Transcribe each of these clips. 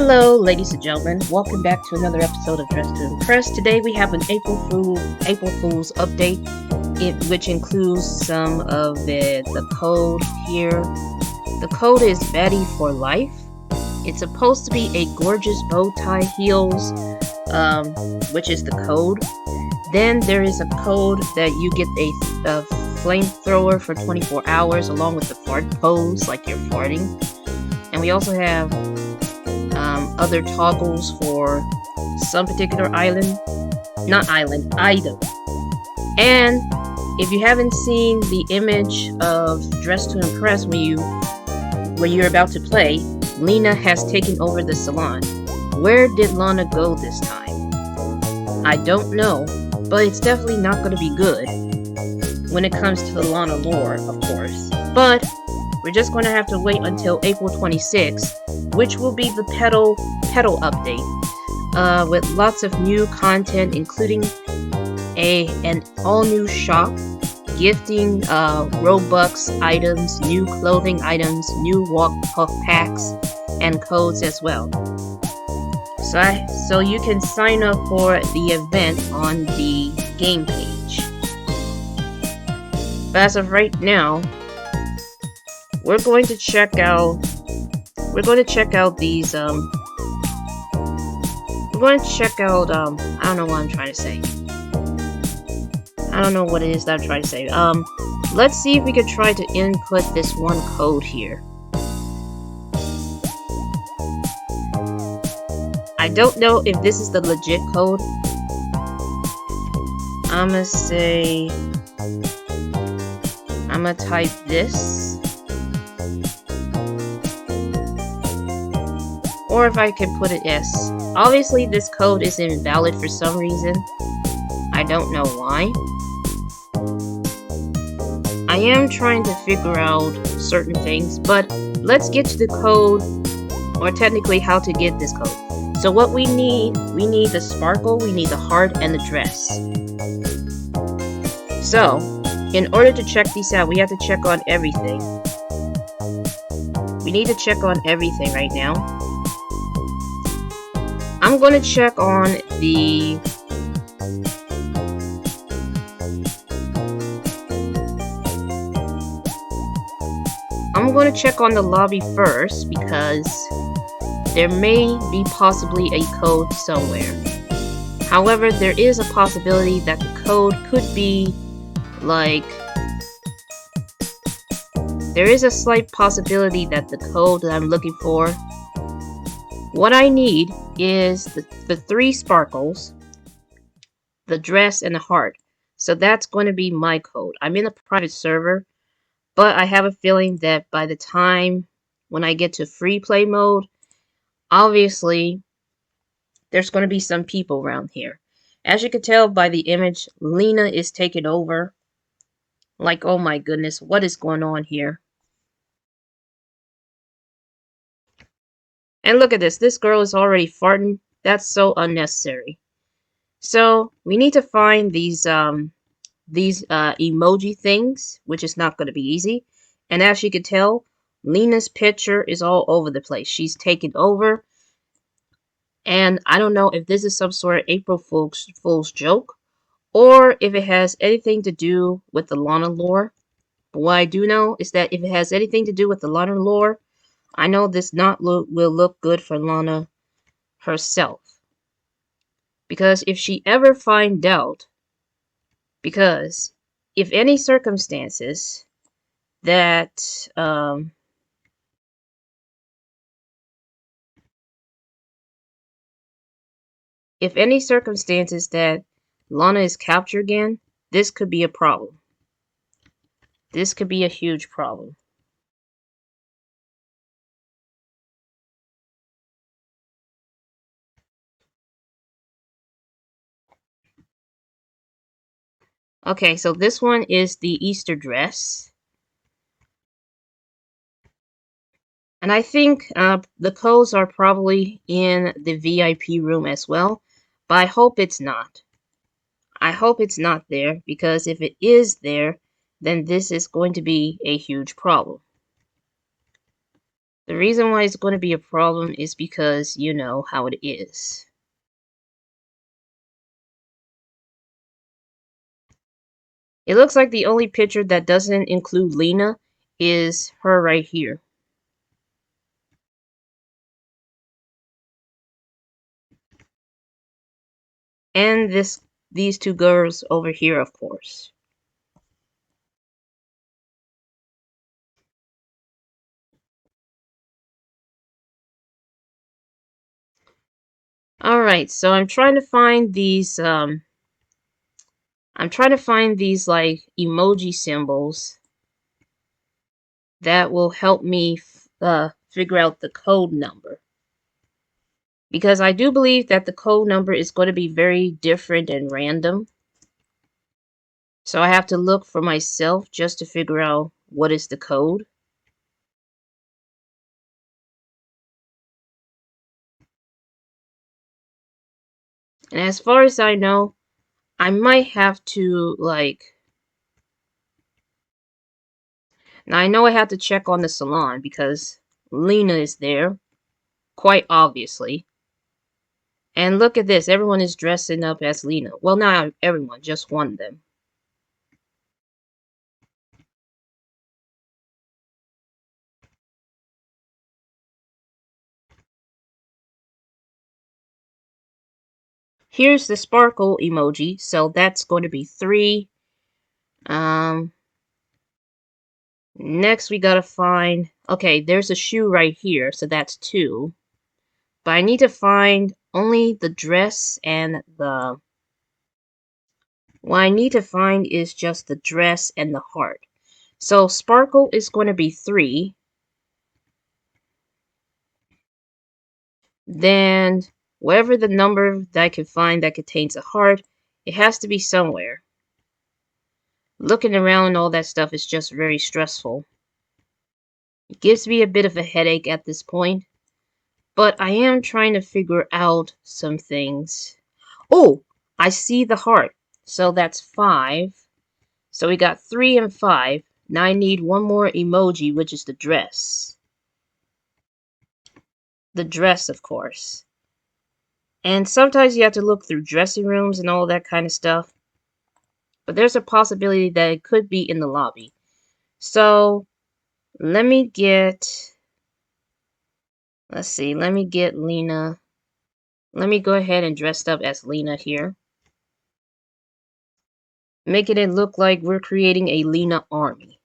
Hello, ladies and gentlemen. Welcome back to another episode of Dress to Impress. Today we have an April Fool's update, which includes some of the code here. The code is Betty for Life. It's supposed to be a gorgeous bow tie heels, which is the code. Then there is a code that you get a flamethrower for 24 hours along with the fart pose, like you're farting. And we also have other toggles for some particular item. And if you haven't seen the image of Dress to Impress when you're about to play, Lina has taken over the salon. Where did Lana go this time? I don't know, but it's definitely not going to be good when it comes to the Lana lore, of course. But we're just going to have to wait until April 26th, which will be the Petal update, with lots of new content, including an all-new shop, gifting Robux items, new clothing items, new walk puff packs, and codes as well. So you can sign up for the event on the game page. But as of right now, we're going to check out these I don't know what I'm trying to say. I don't know what it is that I'm trying to say. Let's see if we could try to input this one code here. I don't know if this is the legit code. I'm gonna type this. Or if I can put it S. Obviously this code is invalid for some reason. I don't know why. I am trying to figure out certain things, but let's get to the code, or technically how to get this code. So what we need the sparkle, we need the heart, and the dress. So, in order to check these out, we have to check on everything. We need to check on everything right now. I'm going to check on the lobby first, because there may be possibly a code somewhere. However, there is a possibility that the code could be like... There is a slight possibility that the code that I'm looking for... What I need is the 3 sparkles, the dress, and the heart. So that's going to be my code. I'm in a private server, but I have a feeling that by the time when I get to free play mode, obviously there's going to be some people around here. As you can tell by the image, Lina is taking over. Like, oh my goodness, what is going on here? And look at this. This girl is already farting. That's so unnecessary. So we need to find these emoji things, which is not going to be easy. And as you can tell, Lina's picture is all over the place. She's taken over. And I don't know if this is some sort of April Fool's joke, or if it has anything to do with the Lana lore. But what I do know is that if it has anything to do with the Lana lore, I know this will look good for Lana herself. Because if she ever finds out, because if any circumstances that Lana is captured again, this could be a problem. This could be a huge problem. Okay, so this one is the Easter dress. And I think the codes are probably in the VIP room as well. But I hope it's not. I hope it's not there, because if it is there, then this is going to be a huge problem. The reason why it's going to be a problem is because you know how it is. It looks like the only picture that doesn't include Lina is her right here. And these two girls over here, of course. Alright, so I'm trying to find these like emoji symbols that will help me figure out the code number. Because I do believe that the code number is going to be very different and random. So I have to look for myself just to figure out what is the code. And as far as I know, I might have to now I know I have to check on the salon because Lina is there, quite obviously. And look at this, everyone is dressing up as Lina. Well, not everyone, just one of them. Here's the sparkle emoji, so that's going to be 3. Next we gotta find... Okay, there's a shoe right here, so that's 2. But I need to find only the dress and the... What I need to find is just the dress and the heart. So sparkle is going to be 3. Then whatever the number that I can find that contains a heart, it has to be somewhere. Looking around and all that stuff is just very stressful. It gives me a bit of a headache at this point. But I am trying to figure out some things. Oh, I see the heart. So that's 5. So we got 3 and 5. Now I need one more emoji, which is the dress. The dress, of course. And sometimes you have to look through dressing rooms and all that kind of stuff. But there's a possibility that it could be in the lobby. So let me get... Let's see, let me get Lina. Let me go ahead and dress up as Lina here. Making it look like we're creating a Lina army.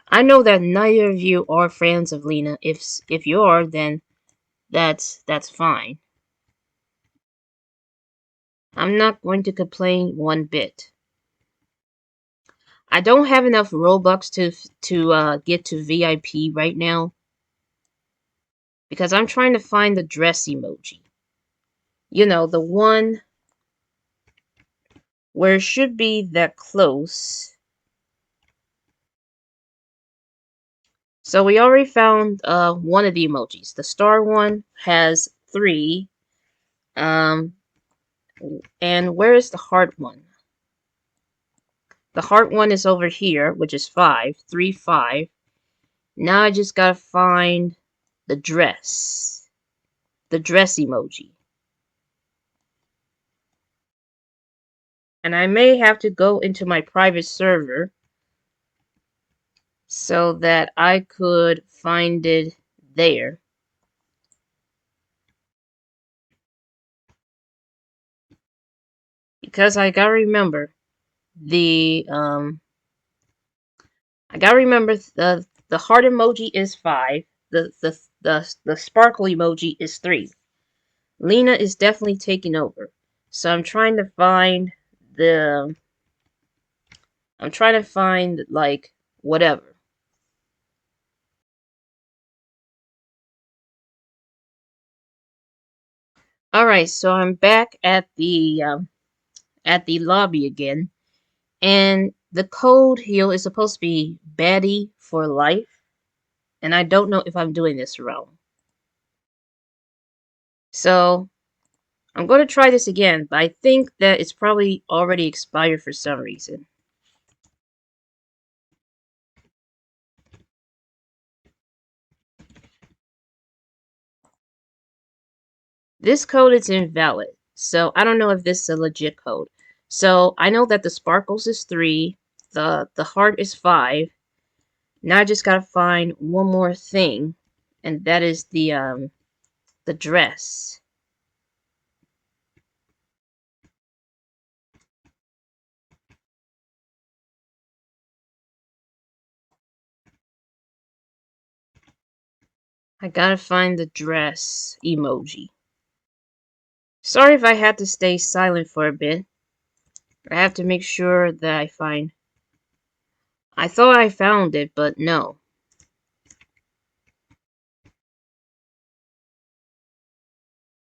I know that neither of you are fans of Lina. If you are, then that's fine. I'm not going to complain one bit. I don't have enough Robux to get to VIP right now because I'm trying to find the dress emoji. You know, the one where it should be that close. So we already found one of the emojis. The star one has 3. And where is the heart one? The heart one is over here, which is 5. 3, 5. Now I just gotta find the dress. The dress emoji. And I may have to go into my private server so that I could find it there. Because I gotta remember the the heart emoji is 5. The sparkle emoji is 3. Lina is definitely taking over. So I'm trying to find like whatever. Alright, so I'm back at the lobby again. And the code here is supposed to be Betty for life. And I don't know if I'm doing this wrong. So I'm going to try this again, but I think that it's probably already expired for some reason. This code is invalid. So I don't know if this is a legit code. So I know that the sparkles is 3, the heart is 5. Now I just gotta find one more thing, and that is the dress. I gotta find the dress emoji. Sorry if I had to stay silent for a bit. I have to make sure that I find. I thought I found it, but no.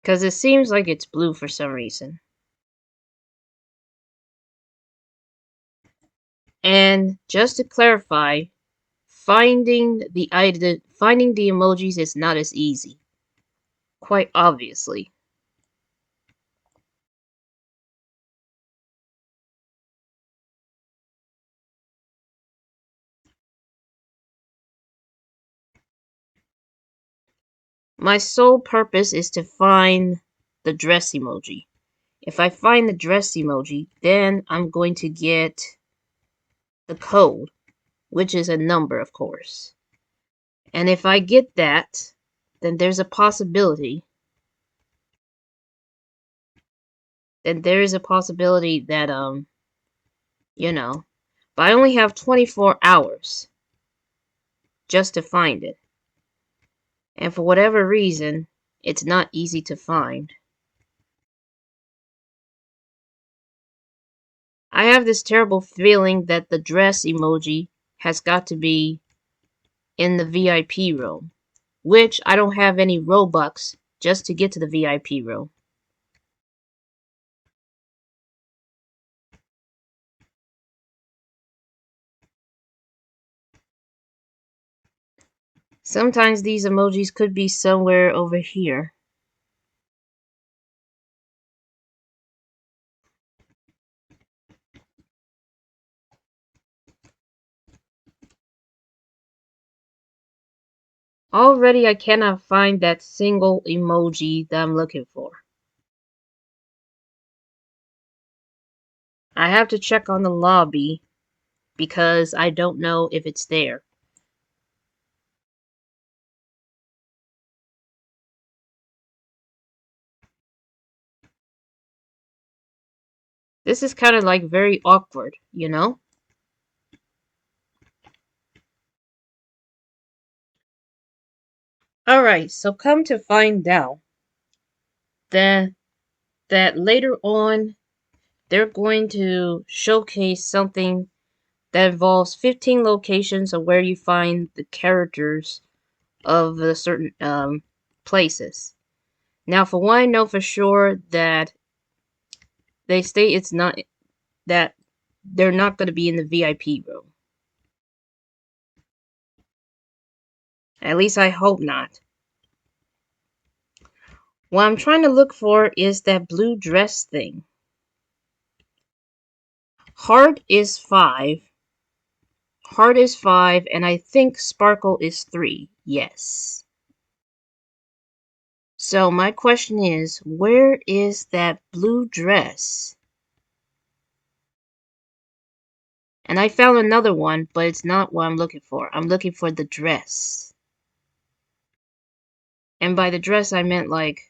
Because it seems like it's blue for some reason. And just to clarify, finding the emojis is not as easy. Quite obviously. My sole purpose is to find the dress emoji. If I find the dress emoji, then I'm going to get the code, which is a number, of course. And if I get that, then there's a possibility. Then there is a possibility that you know, but I only have 24 hours just to find it. And for whatever reason, it's not easy to find. I have this terrible feeling that the dress emoji has got to be in the VIP room, which I don't have any Robux just to get to the VIP room. Sometimes these emojis could be somewhere over here. Already I cannot find that single emoji that I'm looking for. I have to check on the lobby because I don't know if it's there. This is kind of like very awkward, you know? Alright, so come to find out that later on they're going to showcase something that involves 15 locations of where you find the characters of the certain places. Now, for one, I know for sure that they state it's not that they're not going to be in the VIP room. At least I hope not. What I'm trying to look for is that blue dress thing. Heart is 5. Heart is 5, and I think Sparkle is 3. Yes. So my question is, where is that blue dress? And I found another one, but it's not what I'm looking for. I'm looking for the dress. And by the dress, I meant like...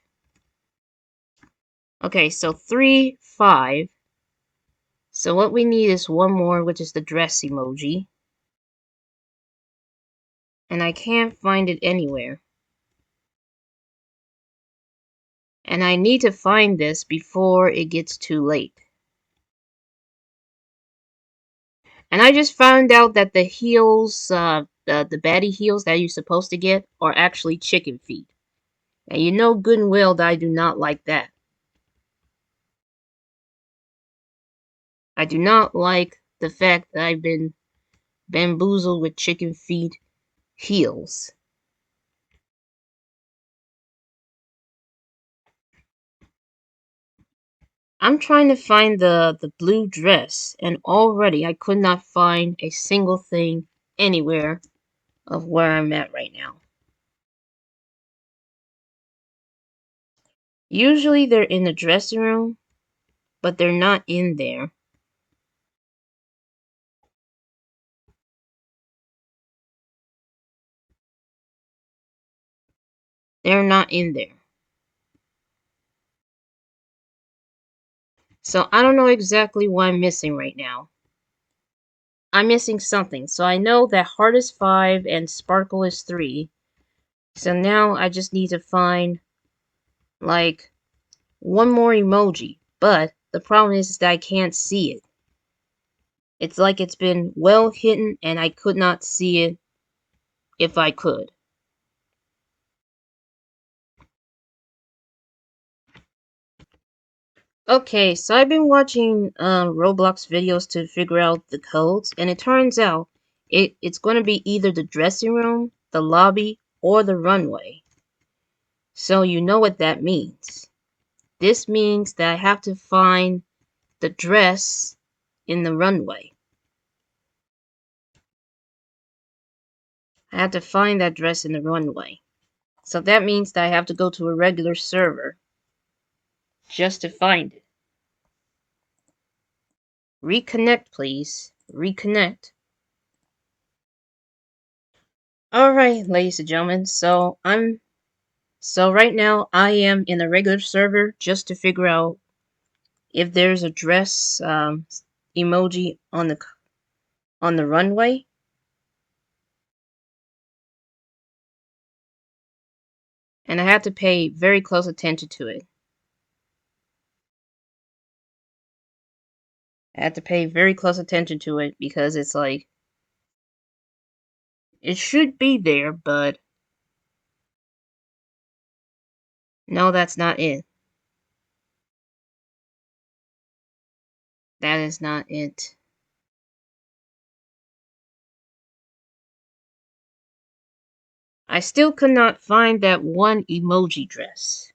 Okay, so 3, 5. So what we need is one more, which is the dress emoji. And I can't find it anywhere. And I need to find this before it gets too late. And I just found out that the heels, the baddie heels that you're supposed to get are actually chicken feet. And you know good and well that I do not like that. I do not like the fact that I've been bamboozled with chicken feet heels. I'm trying to find the blue dress, and already I could not find a single thing anywhere of where I'm at right now. Usually they're in the dressing room, but they're not in there. They're not in there. So I don't know exactly what I'm missing right now. I'm missing something. So I know that Heart is 5 and Sparkle is 3. So now I just need to find, like, one more emoji. But the problem is that I can't see it. It's like it's been well hidden and I could not see it if I could. Okay, so I've been watching Roblox videos to figure out the codes, and it turns out it's going to be either the dressing room, the lobby, or the runway. So you know what that means. This means that I have to find the dress in the runway. I have to find that dress in the runway. So that means that I have to go to a regular server just to find it. Reconnect, please. Reconnect. Alright, ladies and gentlemen, so right now I am in a regular server just to figure out if there's a dress emoji on the runway. And I have to pay very close attention to it. I have to pay very close attention to it because it's like it should be there, but no, that's not it. That is not it. I still could not find that one emoji dress.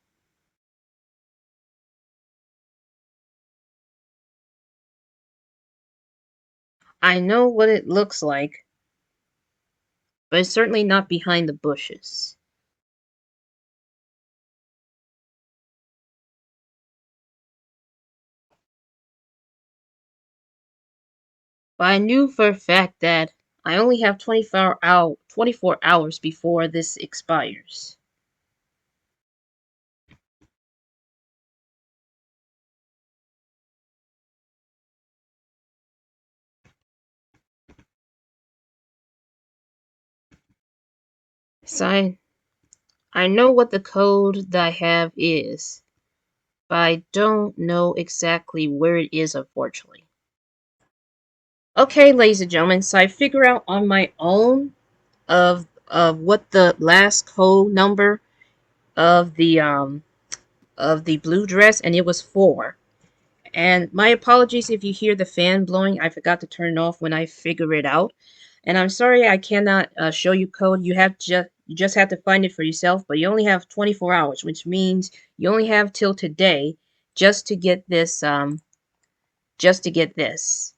I know what it looks like, but it's certainly not behind the bushes. But I knew for a fact that I only have 24 hours before this expires. So I know what the code that I have is, but I don't know exactly where it is, unfortunately. Okay, ladies and gentlemen, so I figure out on my own of what the last code number of the blue dress, and it was 4. And my apologies if you hear the fan blowing. I forgot to turn it off when I figure it out. And I'm sorry I cannot show you code. You just have to find it for yourself. But you only have 24 hours, which means you only have till today just to get this. Just to get this.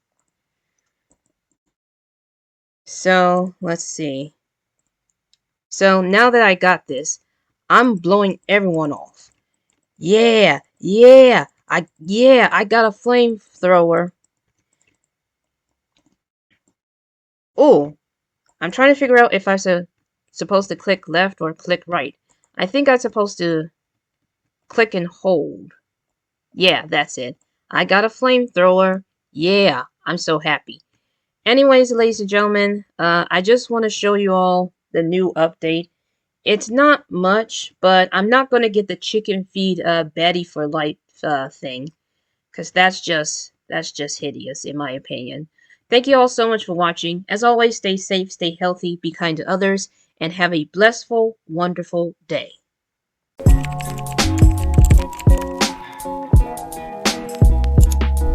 So let's see. So now that I got this, I'm blowing everyone off. Yeah, I got a flamethrower. Oh, I'm trying to figure out if I'm supposed to click left or click right. I think I'm supposed to click and hold. Yeah, that's it. I got a flamethrower. Yeah, I'm so happy. Anyways, ladies and gentlemen, I just want to show you all the new update. It's not much, but I'm not going to get the chicken feed Betty for life thing, because that's just hideous in my opinion. Thank you all so much for watching. As always, stay safe, stay healthy, be kind to others, and have a blissful, wonderful day.